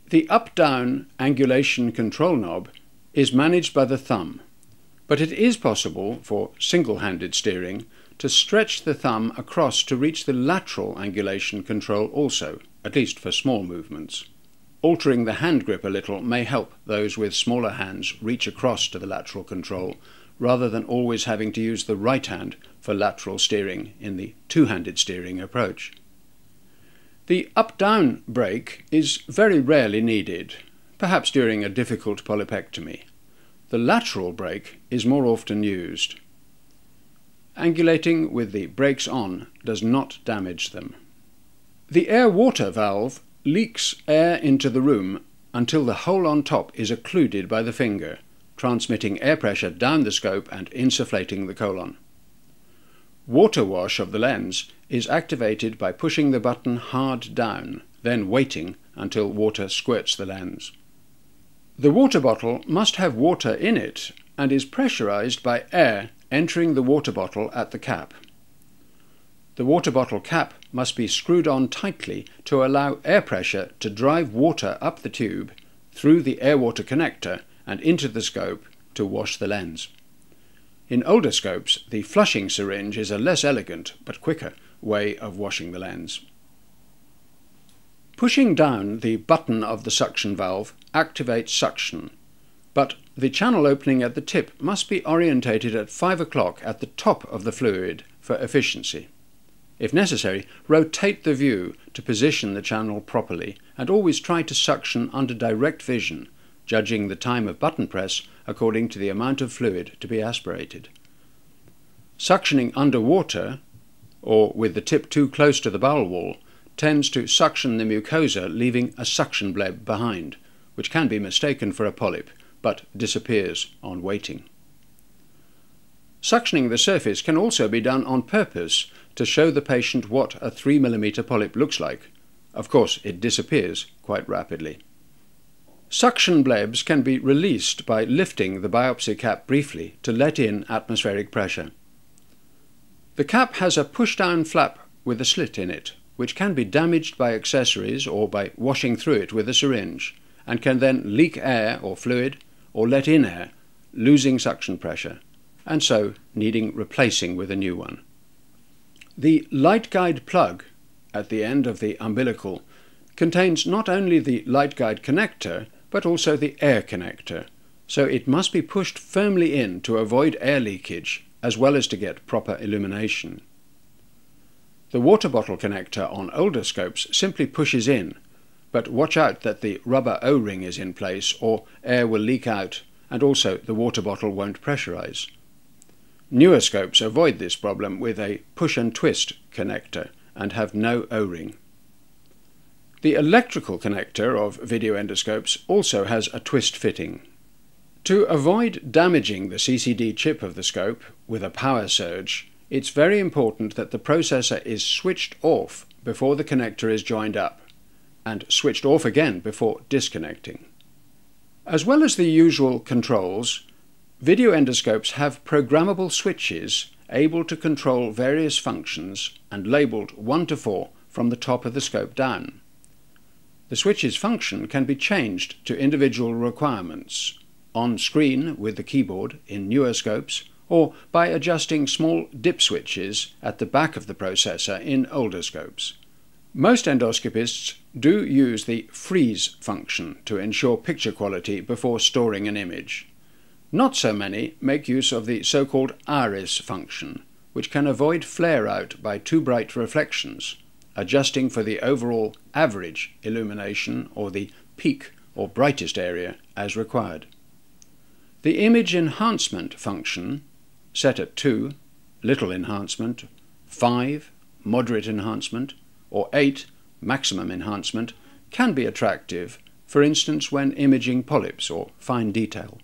The up-down angulation control knob is managed by the thumb, but it is possible for single-handed steering to stretch the thumb across to reach the lateral angulation control also, at least for small movements. Altering the hand grip a little may help those with smaller hands reach across to the lateral control, rather than always having to use the right hand for lateral steering in the two-handed steering approach. The up-down brake is very rarely needed, perhaps during a difficult polypectomy. The lateral brake is more often used. Angulating with the brakes on does not damage them. The air-water valve leaks air into the room until the hole on top is occluded by the finger, transmitting air pressure down the scope and insufflating the colon. Water wash of the lens is activated by pushing the button hard down, then waiting until water squirts the lens. The water bottle must have water in it and is pressurized by air entering the water bottle at the cap. The water bottle cap must be screwed on tightly to allow air pressure to drive water up the tube, through the air-water connector and into the scope to wash the lens. In older scopes, the flushing syringe is a less elegant but quicker way of washing the lens. Pushing down the button of the suction valve activates suction, but the channel opening at the tip must be orientated at 5 o'clock at the top of the fluid for efficiency. If necessary, rotate the view to position the channel properly, and always try to suction under direct vision, judging the time of button press according to the amount of fluid to be aspirated. Suctioning underwater, or with the tip too close to the bowel wall, tends to suction the mucosa, leaving a suction bleb behind, which can be mistaken for a polyp, but disappears on waiting. Suctioning the surface can also be done on purpose to show the patient what a 3 mm polyp looks like. Of course, it disappears quite rapidly. Suction blebs can be released by lifting the biopsy cap briefly to let in atmospheric pressure. The cap has a push-down flap with a slit in it, which can be damaged by accessories or by washing through it with a syringe, and can then leak air or fluid or let in air, losing suction pressure, and so needing replacing with a new one. The light guide plug at the end of the umbilical contains not only the light guide connector but also the air connector, so it must be pushed firmly in to avoid air leakage as well as to get proper illumination. The water bottle connector on older scopes simply pushes in, but watch out that the rubber O-ring is in place or air will leak out, and also the water bottle won't pressurize. Newer scopes avoid this problem with a push and twist connector and have no O-ring. The electrical connector of video endoscopes also has a twist fitting. To avoid damaging the CCD chip of the scope with a power surge, it's very important that the processor is switched off before the connector is joined up, and switched off again before disconnecting. As well as the usual controls, video endoscopes have programmable switches able to control various functions and labelled 1 to 4 from the top of the scope down. The switch's function can be changed to individual requirements, on screen with the keyboard in newer scopes, or by adjusting small dip switches at the back of the processor in older scopes. Most endoscopists do use the freeze function to ensure picture quality before storing an image. Not so many make use of the so-called iris function, which can avoid flare-out by too bright reflections, adjusting for the overall average illumination or the peak or brightest area as required. The image enhancement function, set at 2, little enhancement, 5, moderate enhancement, or 8, maximum enhancement, can be attractive, for instance when imaging polyps or fine detail.